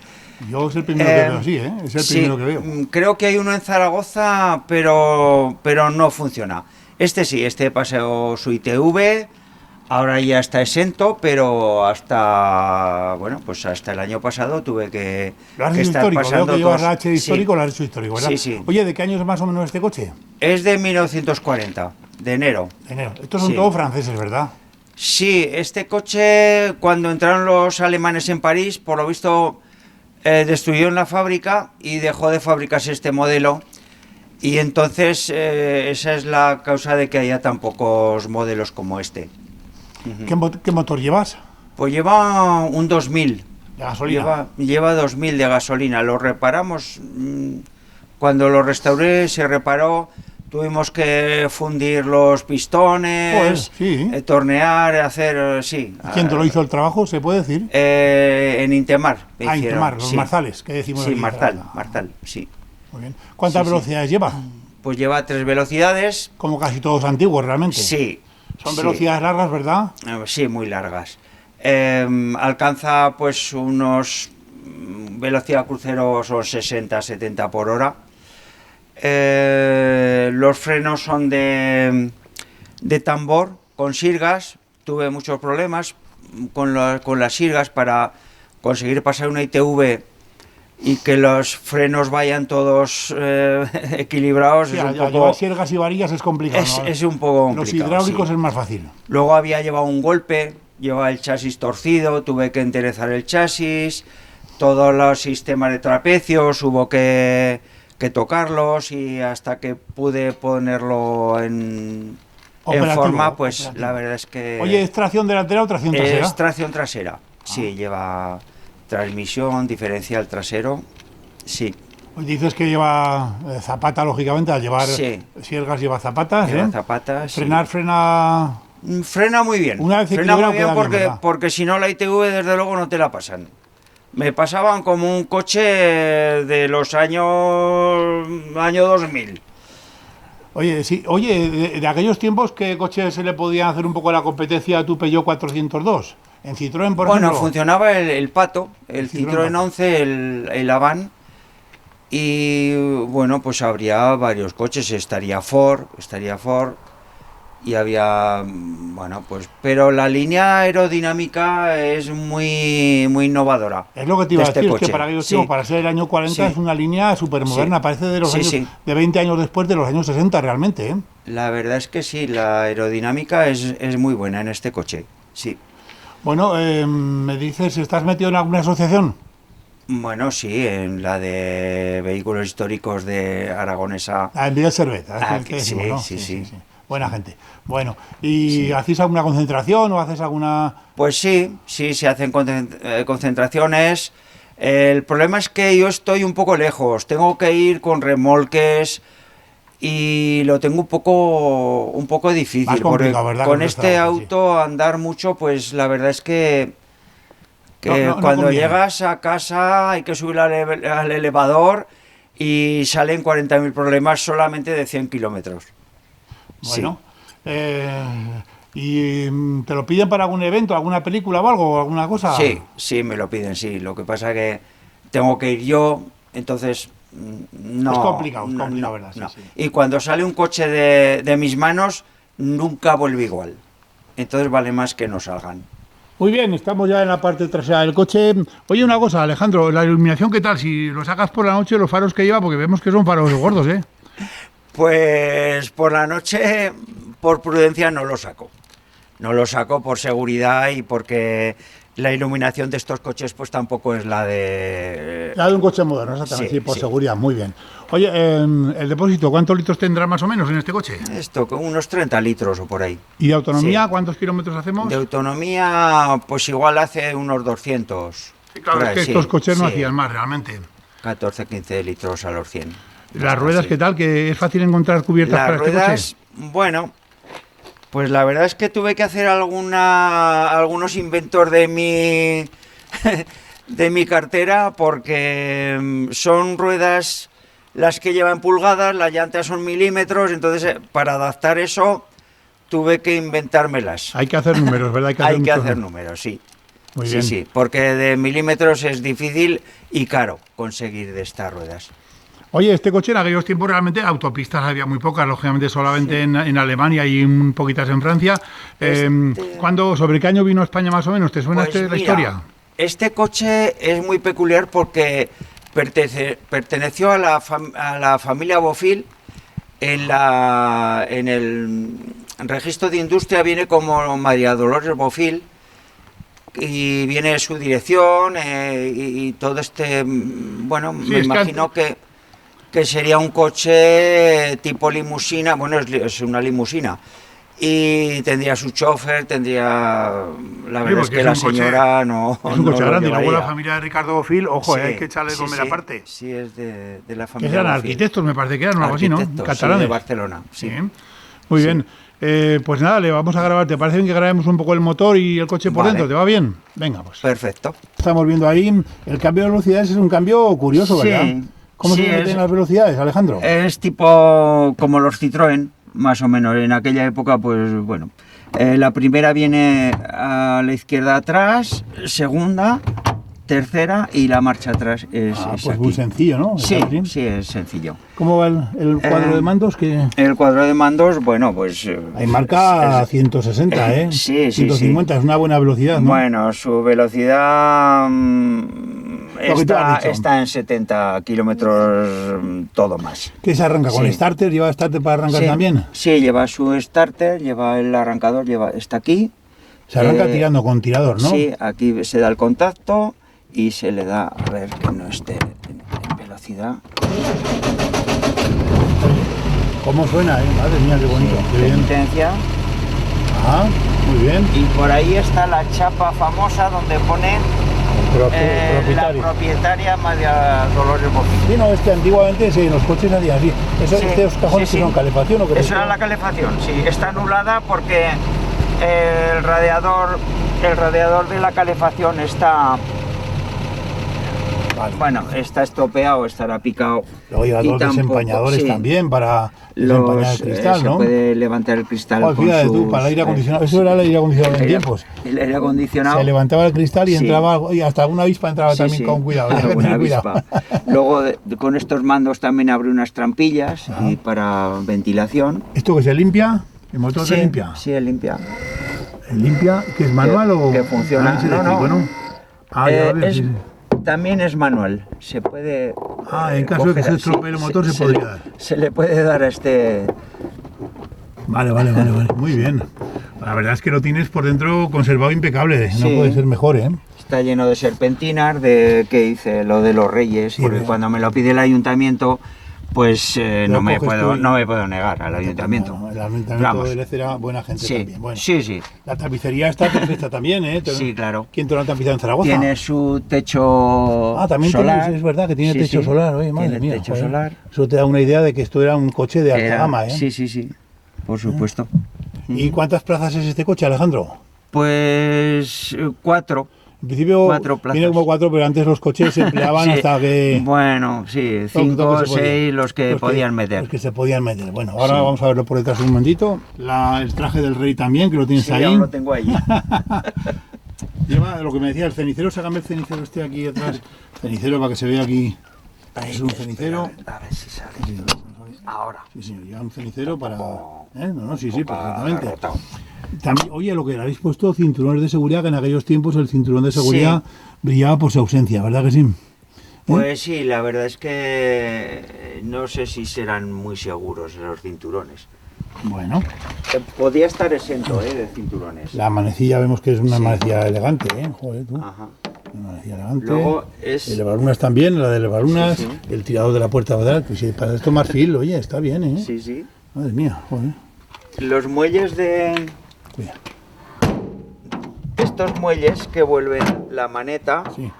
Yo es el primero que veo así, ¿eh? Es el primero que veo. Creo que hay uno en Zaragoza, pero no funciona. Este sí, este pasó su ITV, ahora ya está exento, pero hasta el año pasado tuve que estar pasando. Veo que llevas la H histórico, lo has hecho histórico, ¿verdad? Sí, sí. Oye, ¿de qué año es más o menos este coche? Es de 1940, de enero. Estos son todos franceses, ¿verdad? Sí, este coche, cuando entraron los alemanes en París, por lo visto destruyeron la fábrica y dejó de fabricarse este modelo. Y entonces esa es la causa de que haya tan pocos modelos como este. ¿Qué motor llevas? Pues lleva un 2000. ¿De gasolina? Lleva 2000 de gasolina. Lo reparamos, cuando lo restauré se reparó. Tuvimos que fundir los pistones, tornear, hacer, sí. ¿Quién te lo hizo el trabajo, se puede decir? En Intemar. Intemar, los marzales, ¿qué decimos? Sí, aquí? Martal, sí. Muy bien. ¿Cuántas velocidades lleva? Pues lleva 3 velocidades. Como casi todos antiguos, realmente. Sí. Son velocidades largas, ¿verdad? Sí, muy largas. Alcanza pues unos... velocidad crucero son 60-70 por hora. Los frenos son de tambor, con sirgas. Tuve muchos problemas con las sirgas para conseguir pasar una ITV y que los frenos vayan todos equilibrados. Sí, es un poco... llevar siergas y varillas es complicado. Es un poco complicado. Los hidráulicos es más fácil. Luego había llevado un golpe, llevaba el chasis torcido, tuve que enderezar el chasis, todos los sistemas de trapecios, hubo que tocarlos, y hasta que pude ponerlo en forma, pues operativo. La verdad es que... Oye, ¿es tracción delantera o tracción trasera? Es tracción trasera, sí, lleva transmisión, diferencial trasero, sí. Dices que lleva zapata, lógicamente, al llevar siergas lleva zapatas. Lleva zapatas. Frena muy bien. Una vez frena muy bien porque si no la ITV desde luego no te la pasan. Me pasaban como un coche de los año 2000. Oye, sí, de aquellos tiempos, ¿qué coche se le podía hacer un poco la competencia a tu Peugeot 402? En Citroën, por ejemplo. Bueno, funcionaba el Pato, el Citroën 11, el Avant, y bueno, pues habría varios coches, estaría Ford, y había, bueno, pues, pero la línea aerodinámica es muy innovadora. Es lo que te iba a decir, es que para aquellos tiempos, para ser el año 40, es una línea súper moderna, parece de los años, de 20 años después de los años 60 realmente, ¿eh? La verdad es que sí, la aerodinámica es muy buena en este coche, sí. Bueno, me dices, ¿estás metido en alguna asociación? Bueno, sí, en la de vehículos históricos de Aragonesa. En Villa Cerveza, sí. Buena gente. Bueno, ¿y hacéis alguna concentración o haces alguna...? Pues sí, se hacen concentraciones. El problema es que yo estoy un poco lejos, tengo que ir con remolques y lo tengo un poco difícil. Más complicado, ¿verdad? Con este auto andar mucho, pues la verdad es que cuando llegas a casa hay que subir al elevador y salen 40.000 problemas solamente de 100 kilómetros. Bueno, ¿y te lo piden para algún evento, alguna película o algo, alguna cosa? Sí, me lo piden, sí. Lo que pasa es que tengo que ir yo, entonces no. Es complicado, ¿verdad? No. Sí. Y cuando sale un coche de mis manos, nunca vuelve igual. Entonces vale más que no salgan. Muy bien, estamos ya en la parte trasera del coche. Oye, una cosa, Alejandro, la iluminación, ¿qué tal? Si lo sacas por la noche, los faros que lleva, porque vemos que son faros gordos, ¿eh? Pues por la noche, por prudencia, no lo saco. No lo saco por seguridad y porque la iluminación de estos coches pues tampoco es la de... La de un coche moderno, exactamente, sí, por seguridad, muy bien. Oye, el depósito, ¿cuántos litros tendrá más o menos en este coche? Esto, con unos 30 litros o por ahí. ¿Y de autonomía cuántos kilómetros hacemos? De autonomía, pues igual hace unos 200. Sí, claro, es que estos coches no hacían más realmente. 14-15 litros a los 100. ¿Las ruedas qué tal? ¿Que es fácil encontrar cubiertas Las para ruedas, este coche? bueno, pues la verdad es que tuve que hacer algunos inventos de mi cartera, porque son ruedas las que llevan pulgadas, las llantas son milímetros, entonces para adaptar eso tuve que inventármelas. Hay que hacer números, ¿verdad? Hay que hacer números, sí. Muy bien. Sí, porque de milímetros es difícil y caro conseguir de estas ruedas. Oye, este coche en aquellos tiempos realmente autopistas había muy pocas, lógicamente solamente en Alemania y un poquitas en Francia. ¿Sobre qué año vino a España más o menos? ¿Te suena Pues la mira, historia? Este coche es muy peculiar porque perteneció a la familia Bofill. En el registro de industria viene como María Dolores Bofill, y viene su dirección y todo bueno, Sí, me imagino que sería un coche tipo limusina, bueno, es una limusina, y tendría su chofer, la verdad es que la señora no... Es un coche no lo grande, y luego la llevaría. familia de Ricardo Bofill, ojo, Sí, hay que echarle sí, comer sí. aparte. Sí, es de la Que familia eran Bofill. arquitectos, me parece que eran, algo así, ¿no? Arquitectos, sí, Catalanes. de Barcelona, sí. Muy bien. Pues nada, le vamos a grabar. ¿Te parece bien que grabemos un poco el motor y el coche por Vale. dentro? ¿Te va bien? Venga, pues. Perfecto. Estamos viendo ahí el cambio de velocidades, es un cambio curioso, ¿verdad? Sí. ¿Cómo Sí, se meten las velocidades, Alejandro? Es tipo como los Citroën, más o menos. En aquella época, pues bueno. La primera viene a la izquierda atrás, segunda, tercera y la marcha atrás es Pues aquí. muy sencillo, ¿no? Sí, ¿Así? sí, es sencillo. ¿Cómo va el cuadro de mandos? Que El cuadro de mandos, bueno, pues... ahí marca 160, ¿eh? Sí, sí, 150, es una buena velocidad, ¿no? Bueno, su velocidad Lo que tú has dicho. está en 70 kilómetros todo más. ¿Qué se arranca? ¿Con Sí. starter? ¿Lleva starter para arrancar Sí, también? sí, lleva su starter, lleva el arrancador, está aquí. Se arranca tirando con tirador, ¿no? Sí, aquí se da el contacto y se le da, a ver que no esté en velocidad. ¿Cómo suena, Madre mía, qué bonito. Qué bien. Penitencia. Ajá, muy bien. Y por ahí está la chapa famosa donde pone la Propietario. propietaria María Dolores Bofill. Sí, no, es que antiguamente sí, los coches hacían así. Sí, ¿Estos cajones sí, que sí. son calefacción o qué? Eso era la calefacción, sí. Está anulada porque el radiador de la calefacción está... Vale. Bueno, está estropeado, estará picado. Luego lleva Y dos tampoco- desempañadores sí. también para desempañar el cristal, se ¿no? puede levantar el cristal Joder, con fíjate sus, tú, para el aire acondicionado. Eso era el aire acondicionado en tiempos. El aire acondicionado. Se levantaba el cristal y Sí. entraba, y hasta una avispa entraba Sí, también sí. con cuidado. Hay que Alguna tener cuidado. avispa. Luego con estos mandos también abre unas trampillas y para ventilación. ¿Esto que se limpia? ¿El motor se limpia? Sí, es limpia. ¿El limpia? ¿Que es manual o...? que funciona? también es eléctrico, No. Ah, ya lo veo, sí, sí. También es manual. Se puede. En caso de que se coger- estropee el motor se podría dar. Se le puede dar a este. Vale. Muy bien. La verdad es que lo tienes por dentro conservado impecable. No Sí. puede ser mejor, ¿eh? Está lleno de serpentinas, de que hice lo de los Reyes, Sí, porque veo. cuando me lo pide el ayuntamiento, pues no me coges tú y- puedo negar al ayuntamiento. No, el ayuntamiento Vamos. de Lez era buena gente Sí, también. Bueno, sí. la tapicería está perfecta también, ¿eh? Sí, claro. ¿Quién te lo ha tapizado en Zaragoza? Tiene su techo También solar. es verdad que tiene Sí, techo sí, solar, oye, madre tiene mía. techo joder. solar. Eso te da una idea de que esto era un coche de alta Era- gama, ¿eh? Sí, por supuesto. ¿Y cuántas plazas es este coche, Alejandro? Pues 4. En principio 4 plazas. viene como 4, pero antes los coches se empleaban Sí. hasta que... Bueno, sí, todo 5 que o se podía. 6 los que podían meter. Los que se podían meter. Bueno, ahora Sí. vamos a verlo por detrás un momentito. El traje del rey también, que lo tienes Sí, ahí. aún lo tengo ahí. Lleva lo que me decía el cenicero, sácame el cenicero este aquí atrás. Cenicero para que se vea aquí. Es un cenicero. A ver si sale. Ahora. Sí, señor, lleva un cenicero para... Sí, perfectamente. Rotado. También, oye, lo que le habéis puesto cinturones de seguridad, que en aquellos tiempos el cinturón de seguridad brillaba por su ausencia, ¿verdad que sí? Pues sí, la verdad es que no sé si serán muy seguros los cinturones. Bueno, Podía estar exento de cinturones. la manecilla vemos que es una Sí. manecilla elegante, ¿eh? Joder, tú. Ajá. Una manecilla elegante. Luego es... El levalunas también, la de levalunas, Sí, el tirador de la puerta de atrás, que sí, para esto marfil, oye, está bien, ¿eh? Sí. Madre mía, joder. Los muelles de... Cuida. Estos muelles que vuelven la maneta, Sí.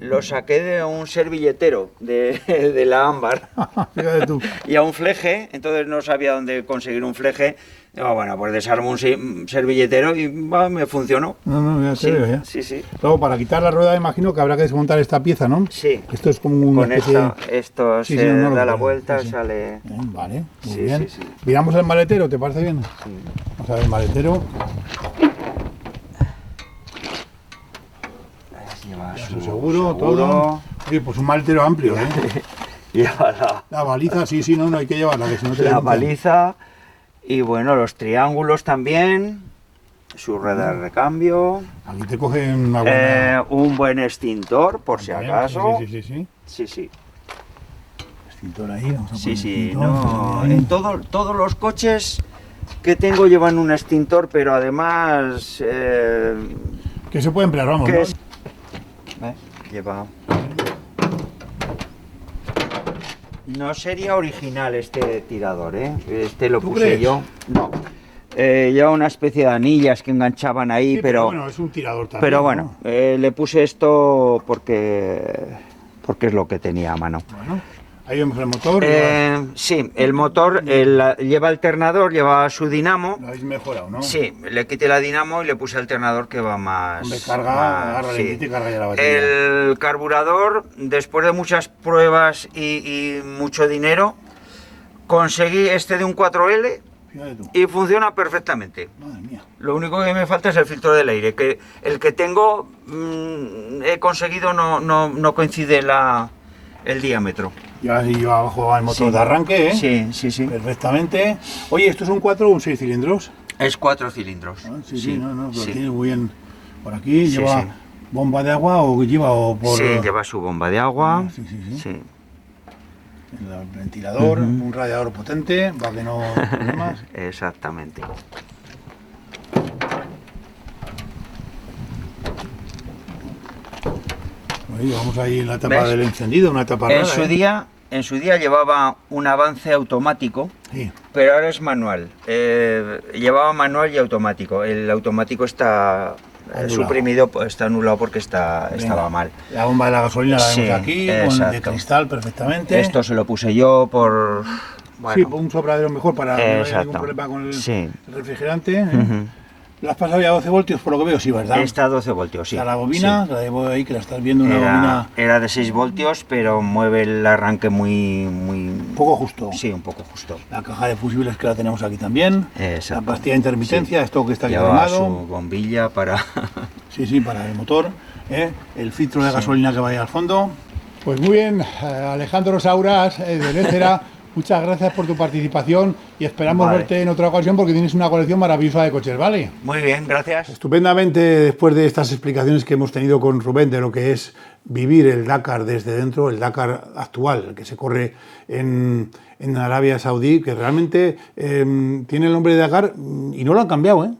lo saqué de un servilletero de la Ámbar. Fíjate tú. Y a un fleje, entonces no sabía dónde conseguir un fleje. Digo, bueno, pues desarmo un servilletero y me funcionó. No, ya te veo, ya. Sí, sí. Luego, para quitar la rueda, imagino que habrá que desmontar esta pieza, ¿no? Sí. Esto es como una Con especie esto Sí, se sí, no lo da la veo, vuelta, sí, sí. sale... Vale, muy Sí, bien. sí, sí. Miramos el maletero, ¿te parece bien? Vamos a ver el maletero. Lleva Ya su seguro, todo. Oye, pues un maletero amplio, ¿eh? Lleva La baliza, sí, no hay que llevarla, que si no te la la baliza y bueno, los triángulos también, su rueda de recambio, Aquí te cogen una buena... un buen extintor por si acaso. Sí. Sí. Extintor ahí, vamos a Sí, poner sí, extintor, no, ahí. en todos los coches que tengo llevan un extintor, pero además Que se puede emplear, vamos, que ¿no? es- lleva... No sería original este tirador, ¿eh? Este lo ¿Tú puse crees? yo. No. Lleva una especie de anillas que enganchaban ahí, Sí, pero bueno, es un tirador también. pero ¿no? bueno, le puse esto porque es lo que tenía a mano. Bueno, ahí vemos el motor. Sí, el motor lleva alternador, lleva su dinamo. Lo habéis mejorado, ¿no? Sí, le quité la dinamo y le puse alternador que va más... Hombre, carga, más- agarra sí. lentito y carga ya la batería. El carburador, después de muchas pruebas y mucho dinero, conseguí este de un 4L Fíjate tú. y funciona perfectamente. Madre mía. Lo único que me falta es el filtro del aire, que el que tengo he conseguido no coincide el diámetro. Y ahora sí yo abajo el motor Sí. de arranque, ¿eh? Sí. Perfectamente. Oye, ¿esto es un 4 o un 6 cilindros? Es 4 cilindros. Ah, sí, no, lo sí. tiene muy bien. Por aquí Sí, lleva sí. bomba de agua o lleva o por... Sí, lleva su bomba de agua. Sí. Sí. El ventilador, un radiador potente, para que no problemas. Exactamente. Oye, vamos ahí en la etapa ¿Ves? del encendido, una etapa rara. En su día llevaba un avance automático, Sí. pero ahora es manual. Llevaba manual y automático. El automático está Anulado. suprimido, pues, está anulado porque estaba mal. La bomba de la gasolina la Sí, vemos aquí, con de exacto. cristal perfectamente. Esto se lo puse yo por... Sí, Bueno, un sopladero mejor para que no haya Exacto. ningún problema con el Sí. refrigerante. ¿eh? Ujú. ¿Lo has pasado ya a 12 voltios por lo que veo? Sí, ¿verdad? Está a 12 voltios, sí. O sea, la bobina, Sí. la llevo ahí, que la estás viendo, una bobina Era de 6 voltios, pero mueve el arranque muy... un poco justo. Sí, un poco justo. La caja de fusibles que la tenemos aquí también. Exacto. La pastilla de intermitencia, esto que está aquí Lleva armado. su bombilla para... Sí, para el motor. ¿eh? El filtro de gasolina que vaya al fondo. Pues muy bien, Alejandro Sauras de Lécera, muchas gracias por tu participación y esperamos Vale. verte en otra ocasión porque tienes una colección maravillosa de coches, ¿vale? Muy bien, gracias. Estupendamente, después de estas explicaciones que hemos tenido con Rubén de lo que es vivir el Dakar desde dentro, el Dakar actual, el que se corre en Arabia Saudí, que realmente tiene el nombre de Dakar y no lo han cambiado, ¿eh?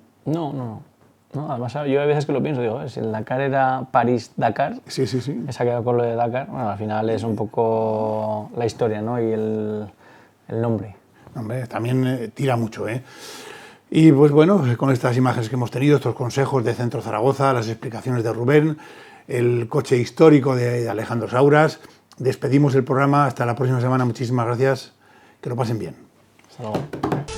No, además yo hay veces que lo pienso, digo, si el Dakar era París-Dakar, Sí. se ha quedado con lo de Dakar, bueno, al final es un poco la historia, ¿no? Y el nombre. Hombre, también tira mucho, ¿eh? Y pues bueno, con estas imágenes que hemos tenido, estos consejos de Centro Zaragoza, las explicaciones de Rubén, el coche histórico de Alejandro Sauras, despedimos el programa. Hasta la próxima semana. Muchísimas gracias. Que lo pasen bien. Hasta luego.